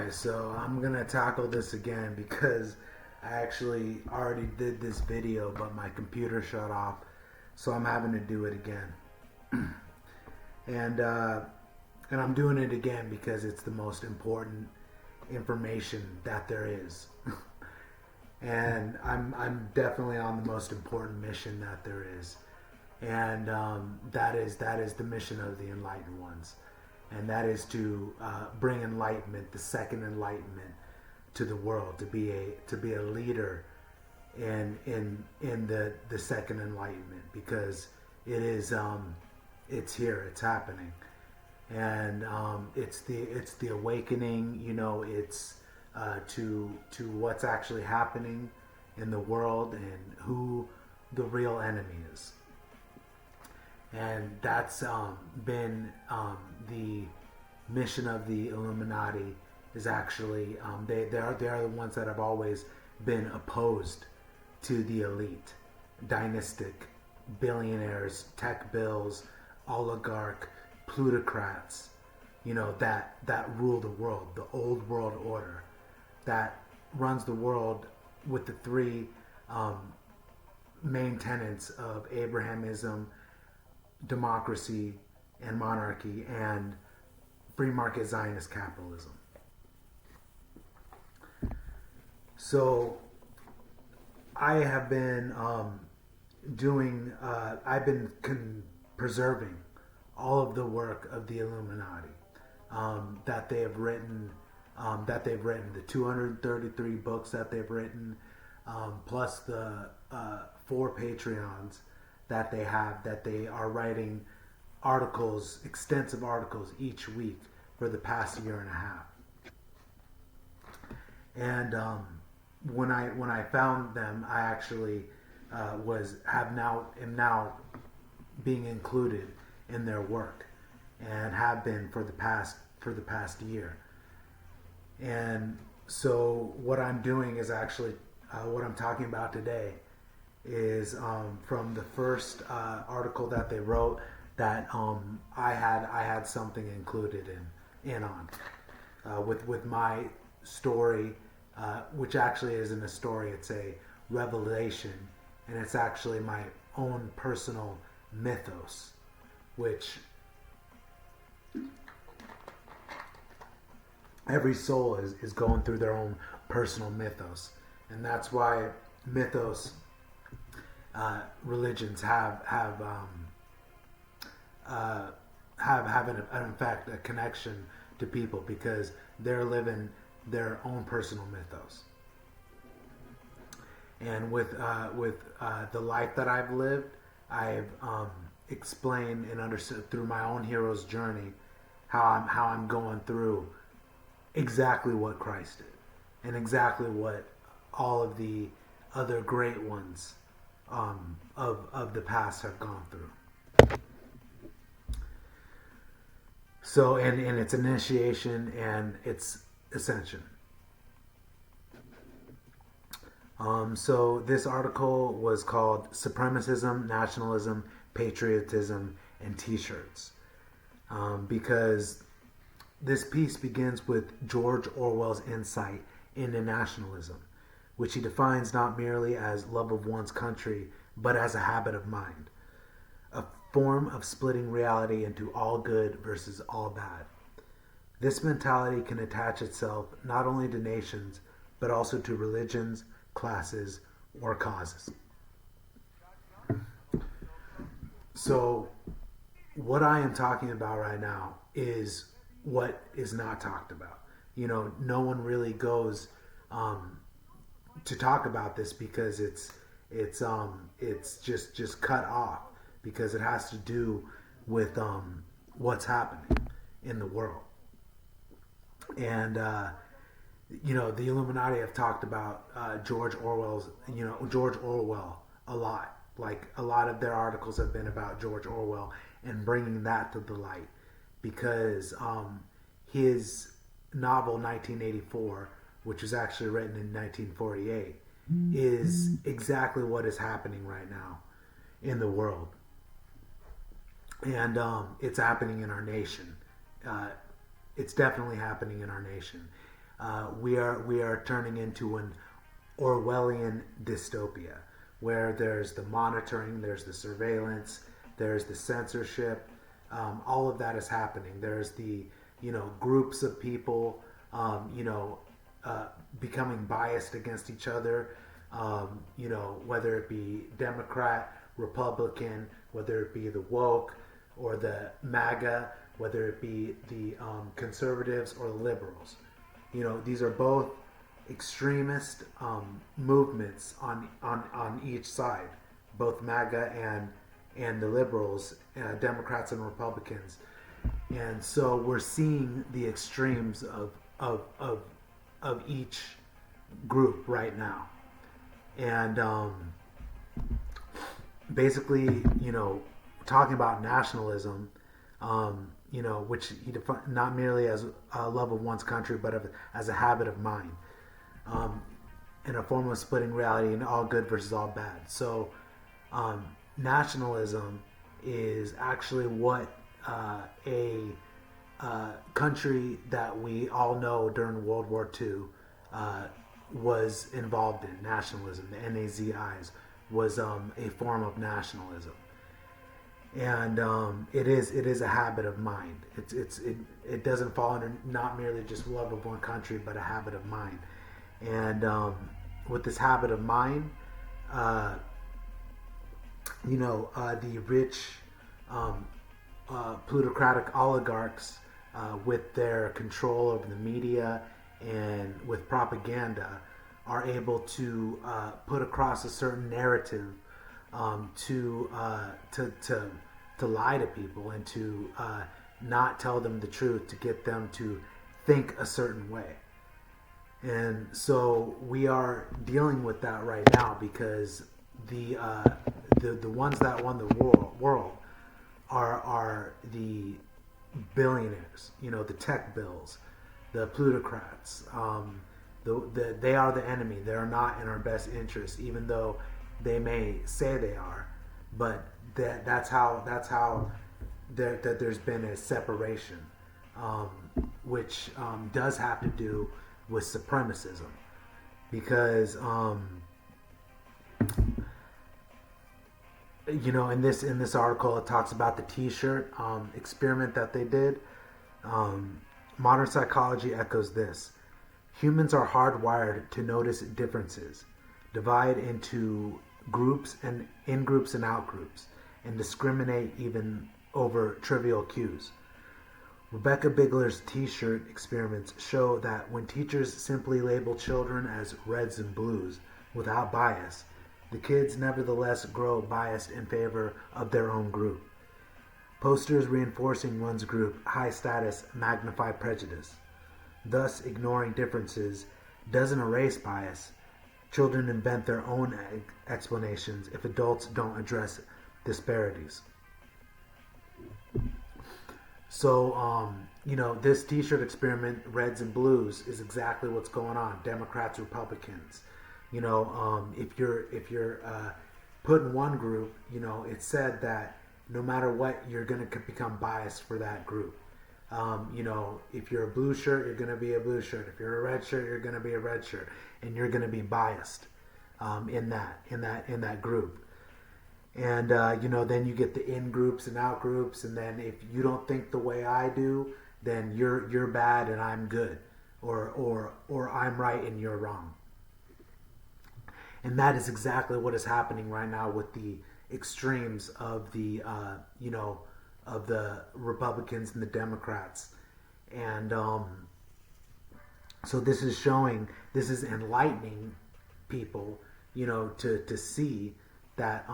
guys, so I'm gonna tackle this again because I actually already did this video, but my computer shut off, so I'm having to do it again. and and I'm doing it again because it's the most important information that there is. And I'm definitely on the most important mission that there is, and that is the mission of the enlightened ones, and that is to bring enlightenment, the second enlightenment, to the world, to be a leader in the second enlightenment, because it is it's here, it's happening, and it's the awakening. It's to what's actually happening in the world and who the real enemy is. And that's been the mission of the Illuminati. Is actually they are the ones that have always been opposed to the elite, dynastic, billionaires, tech bills, oligarch, plutocrats, that rule the world, the old world order that runs the world with the three main tenets of Abrahamism, democracy and monarchy, and free market Zionist capitalism. So I have been preserving all of the work of the Illuminati that they have written, the 233 books that they've written, plus the 4 Patreons that they have, that they are writing articles, extensive articles each week for the past year and a half. And when I found them, I actually am now being included in their work, and have been for the past year. And so what I'm doing is actually what I'm talking about today is from the first article that they wrote that I had something included in on with my story, which actually isn't a story, it's a revelation, and it's actually my own personal mythos, which every soul is going through their own personal mythos, and that's why mythos religions have in fact a connection to people, because they're living their own personal mythos. And with the life that I've lived, I've explained and understood through my own hero's journey how I'm going through exactly what Christ did, and exactly what all of the other great ones of the past have gone through. So, and it's initiation and it's ascension. So this article was called Supremacism, Nationalism, Patriotism, and T-shirts, because this piece begins with George Orwell's insight into nationalism, which he defines not merely as love of one's country, but as a habit of mind, a form of splitting reality into all good versus all bad. This mentality can attach itself not only to nations, but also to religions, classes, or causes. So what I am talking about right now is what is not talked about. No one really goes to talk about this, because it's just cut off, because it has to do with what's happening in the world. And the Illuminati have talked about George Orwell a lot. Like, a lot of their articles have been about George Orwell and bringing that to the light, because his novel 1984, which was actually written in 1948, is exactly what is happening right now in the world. And it's happening in our nation. It's definitely happening in our nation. We are turning into an Orwellian dystopia where there's the monitoring, there's the surveillance, there's the censorship. All of that is happening. There's the groups of people becoming biased against each other. Whether it be Democrat, Republican, whether it be the woke or the MAGA, whether it be the conservatives or the liberals. These are both extremist movements on each side, both MAGA and the liberals, Democrats and Republicans. And so we're seeing the extremes of each group right now. And basically, talking about nationalism, which he defined not merely as a love of one's country, but as a habit of mind, and a form of splitting reality in all good versus all bad. So, nationalism is actually what a country that we all know during World War II was involved in. Nationalism, the Nazis, was a form of nationalism. And it is a habit of mind. It doesn't fall under not merely just love of one country, but a habit of mind. And with this habit of mind, the rich plutocratic oligarchs, with their control over the media and with propaganda, are able to put across a certain narrative to lie to people and to not tell them the truth, to get them to think a certain way. And so we are dealing with that right now because the ones that won the world are the billionaires, the tech bills, the plutocrats. They are the enemy. They are not in our best interest, even though they may say they are. But that's how there's been a separation, which does have to do with supremacism, because in this article it talks about the T-shirt experiment that they did. Modern psychology echoes this. Humans are hardwired to notice differences, divide into groups and in-groups and out-groups, and discriminate even over trivial cues. Rebecca Bigler's T-shirt experiments show that when teachers simply label children as reds and blues without bias, the kids nevertheless grow biased in favor of their own group. Posters reinforcing one's group high status magnify prejudice. Thus, ignoring differences doesn't erase bias. Children invent their own explanations if adults don't address disparities. So, this T-shirt experiment, reds and blues, is exactly what's going on. Democrats, Republicans. If you're put in one group, it's said that no matter what, you're going to become biased for that group. If you're a blue shirt, you're going to be a blue shirt. If you're a red shirt, you're going to be a red shirt, and you're going to be biased in that group. And then you get the in groups and out groups, and then if you don't think the way I do, then you're bad and I'm good, or I'm right and you're wrong. And that is exactly what is happening right now with the extremes of the of the Republicans and the Democrats. And so this is enlightening people, to see that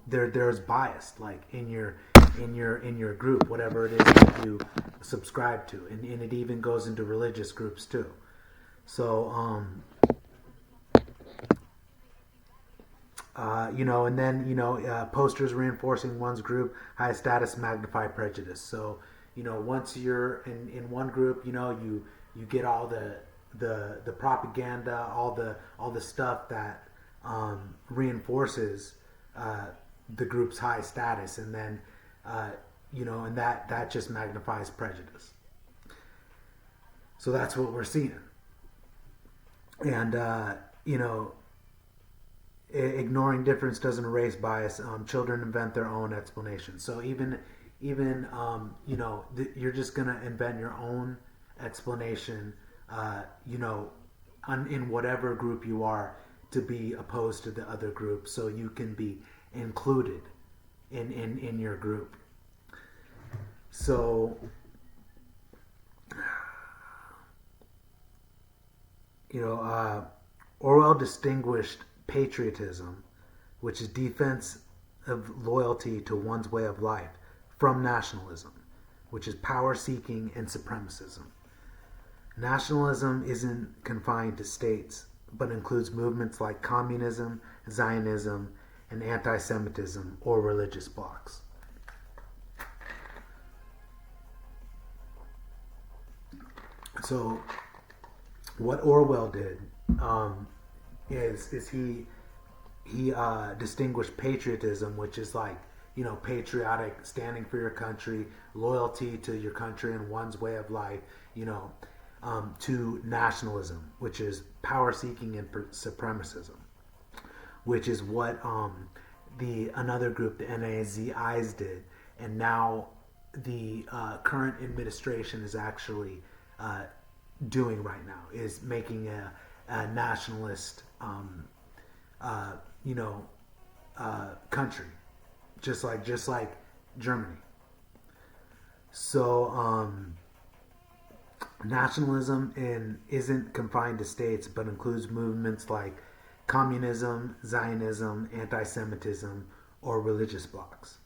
there's bias, like in your group, whatever it is that you subscribe to, and it even goes into religious groups too. So and then posters reinforcing one's group high status magnify prejudice. So once you're in one group, you get all the propaganda, all the stuff that reinforces the group's high status, and then and that just magnifies prejudice. So that's what we're seeing. And, ignoring difference doesn't erase bias. Children invent their own explanations. So even you're just gonna invent your own explanation. In whatever group you are, to be opposed to the other group, so you can be included in your group. So Orwell distinguished patriotism, which is defense of loyalty to one's way of life, from nationalism, which is power-seeking and supremacism. Nationalism isn't confined to states, but includes movements like communism, Zionism, and anti-Semitism or religious blocs. So what Orwell did is he distinguished patriotism, which is like, patriotic, standing for your country, loyalty to your country and one's way of life, to nationalism, which is power-seeking and supremacism, which is what another group, the Nazis, did, and now the current administration is actually doing right now, is making a nationalist, country, just like Germany. So nationalism isn't confined to states, but includes movements like communism, Zionism, anti-Semitism, or religious blocs.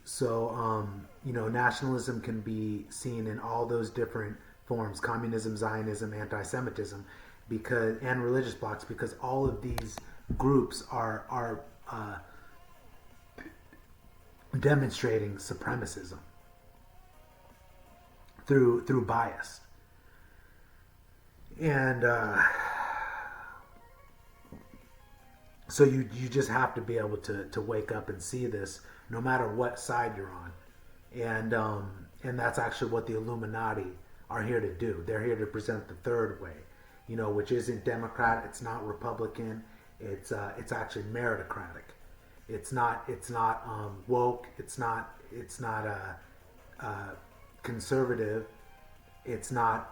So nationalism can be seen in all those different forms: communism, Zionism, anti-Semitism, and religious blocs, because all of these groups are demonstrating supremacism through bias. And so you just have to be able to wake up and see this, no matter what side you're on. And that's actually what the Illuminati are here to do. They're here to present the third way, which isn't Democrat, it's not Republican, it's actually meritocratic. It's not woke. It's not conservative. It's the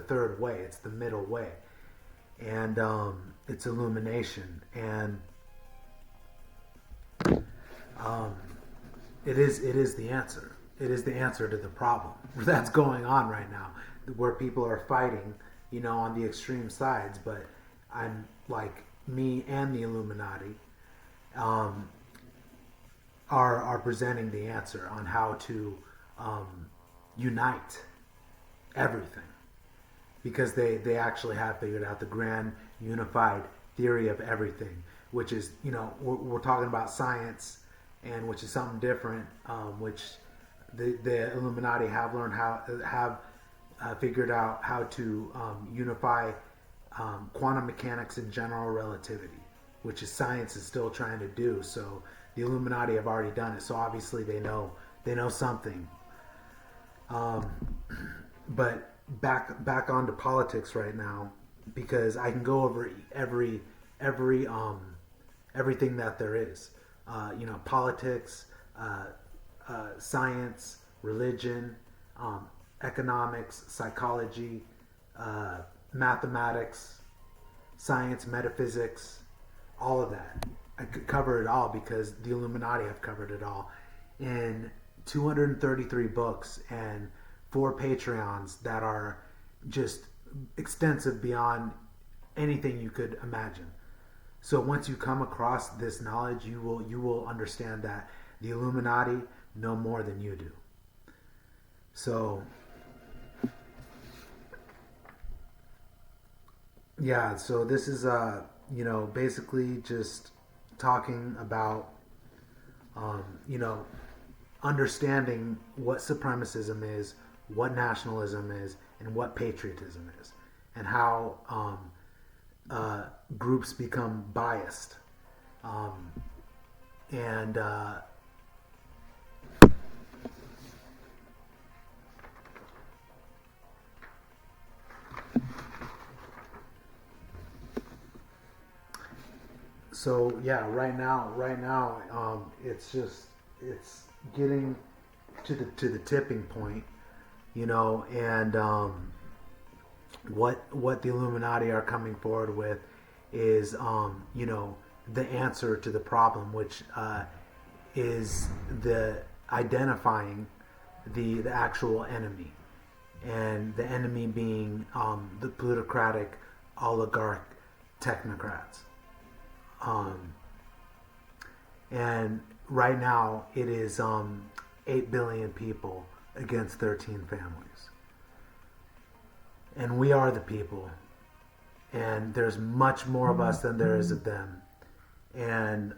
third way. It's the middle way, and it's illumination, and it is the answer. It is the answer to the problem that's going on right now, where people are fighting, on the extreme sides. But I'm like, me and the Illuminati are presenting the answer on how to unite everything, because they actually have figured out the grand unified theory of everything, which is, we're talking about science, and which is something different, which the Illuminati have learned have figured out how to unify quantum mechanics and general relativity, which is science is still trying to do. So the Illuminati have already done it. So obviously they know something. But back onto politics right now, because I can go over everything that there is. Politics, science, religion, economics, psychology, mathematics, science, metaphysics, all of that. I could cover it all because the Illuminati have covered it all in 233 books and 4 Patreons that are just extensive beyond anything you could imagine. So once you come across this knowledge, you will understand that the Illuminati know more than you do. So yeah, so this is basically just talking about understanding what supremacism is, what nationalism is, and what patriotism is, and how groups become biased, and So yeah, right now, it's getting to the tipping point, and what the Illuminati are coming forward with is, the answer to the problem, which is the identifying the actual enemy, and the enemy being the plutocratic oligarch technocrats. And right now it is 8 billion people against 13 families. And we are the people. And there's much more of us than there is of them. And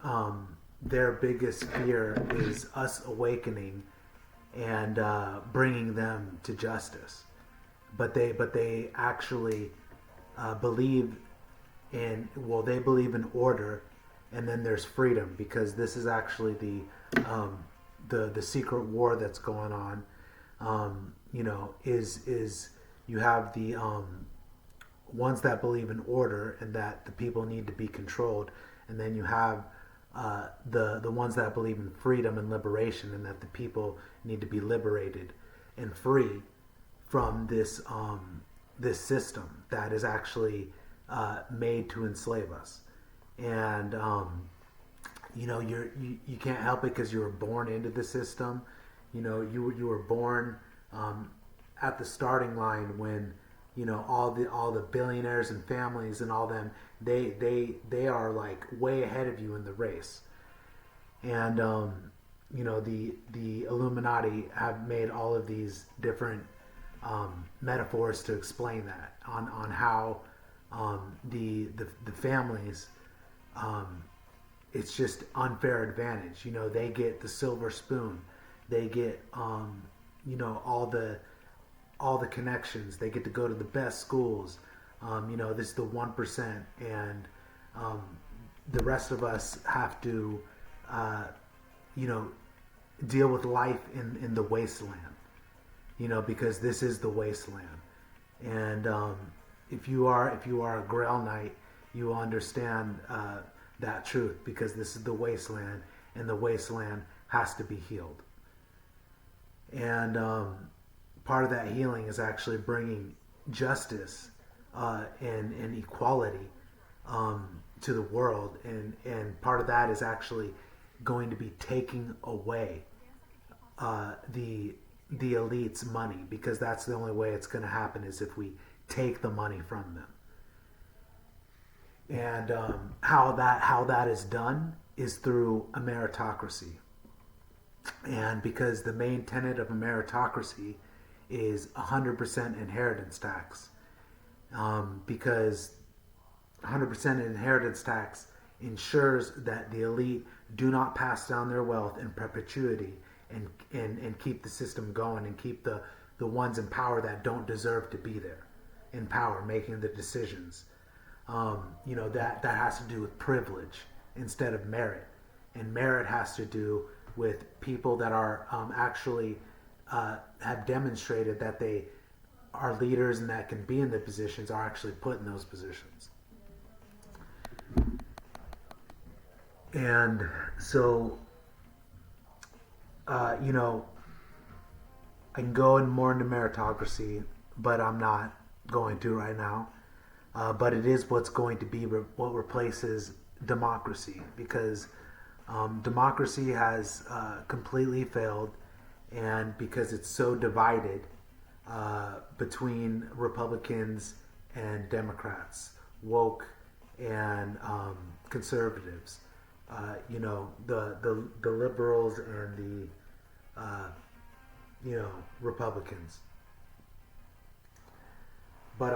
their biggest fear is us awakening and bringing them to justice. But they actually believe they believe in order, and then there's freedom, because this is actually the secret war that's going on. Is you have the ones that believe in order and that the people need to be controlled, and then you have the ones that believe in freedom and liberation, and that the people need to be liberated and free from this system that is actually made to enslave us. And you can't help it because you were born into the system. You were born at the starting line when all the billionaires and families and all them, they are like way ahead of you in the race. And the Illuminati have made all of these different metaphors to explain that on how the families, it's just unfair advantage. They get the silver spoon, they get all the connections, they get to go to the best schools. This is the 1%, and the rest of us have to deal with life in the wasteland, because this is the wasteland. And if you are a Grail Knight, you will understand that truth, because this is the wasteland, and the wasteland has to be healed. And part of that healing is actually bringing justice and equality to the world, and part of that is actually going to be taking away the elite's money, because that's the only way it's going to happen, is if we take the money from them. And how that is done is through a meritocracy. And because the main tenet of a meritocracy is 100% inheritance tax, because 100% inheritance tax ensures that the elite do not pass down their wealth in perpetuity, and keep the system going, and keep the ones in power that don't deserve to be there in power, making the decisions. That has to do with privilege instead of merit, and merit has to do with people that are actually have demonstrated that they are leaders and that can be in the positions, are actually put in those positions. And so I can go in more into meritocracy, but I'm not going to right now. But it is what's going to be what replaces democracy, because democracy has completely failed, and because it's so divided between Republicans and Democrats, woke and conservatives, the liberals and the Republicans. But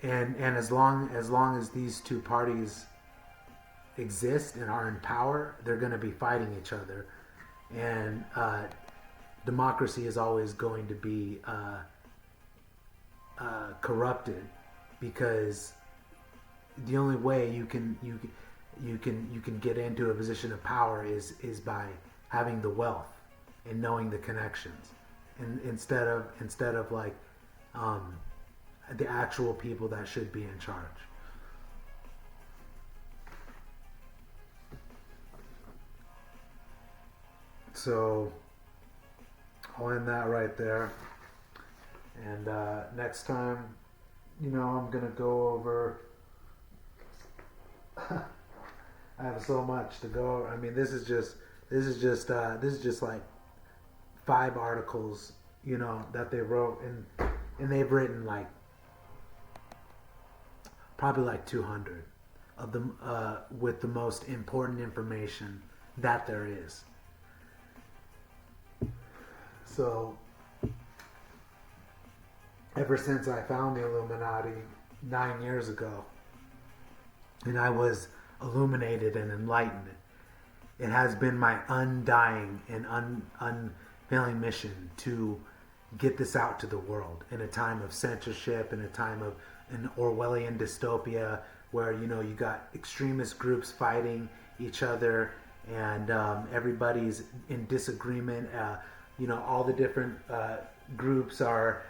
and as long as these two parties exist and are in power, they're going to be fighting each other, and democracy is always going to be corrupted, because the only way you can get into a position of power is by having the wealth and knowing the connections, and instead of like the actual people that should be in charge. So I'll end that right there. And next time, I'm gonna go over. I have so much to go. I mean, this is just like 5 articles, that they wrote, and they've written like probably like 200 of them with the most important information that there is. So, ever since I found the Illuminati 9 years ago, and I was illuminated and enlightened, it has been my undying and unfailing mission to get this out to the world in a time of censorship, in a time of an Orwellian dystopia where, you got extremist groups fighting each other, and everybody's in disagreement. All the different groups are,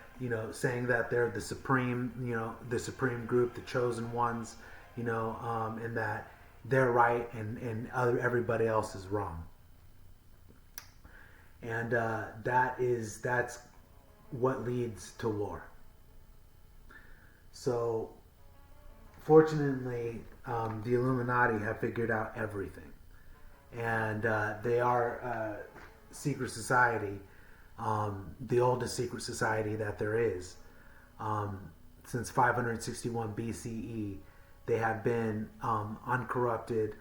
saying that they're the supreme group, the chosen ones, and that they're right and everybody else is wrong. And that's what leads to war. So, fortunately, the Illuminati have figured out everything, and they are a secret society, the oldest secret society that there is. Since 561 BCE, they have been uncorrupted,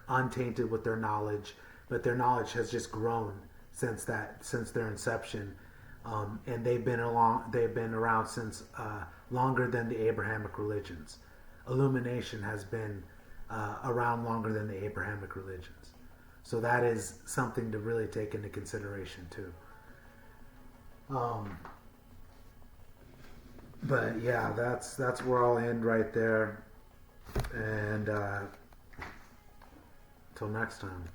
untainted with their knowledge, but their knowledge has just grown since their inception, and they've been around since longer than the Abrahamic religions. Illumination has been around longer than the Abrahamic religions, so that is something to really take into consideration too. But yeah, that's where I'll end right there, and until next time.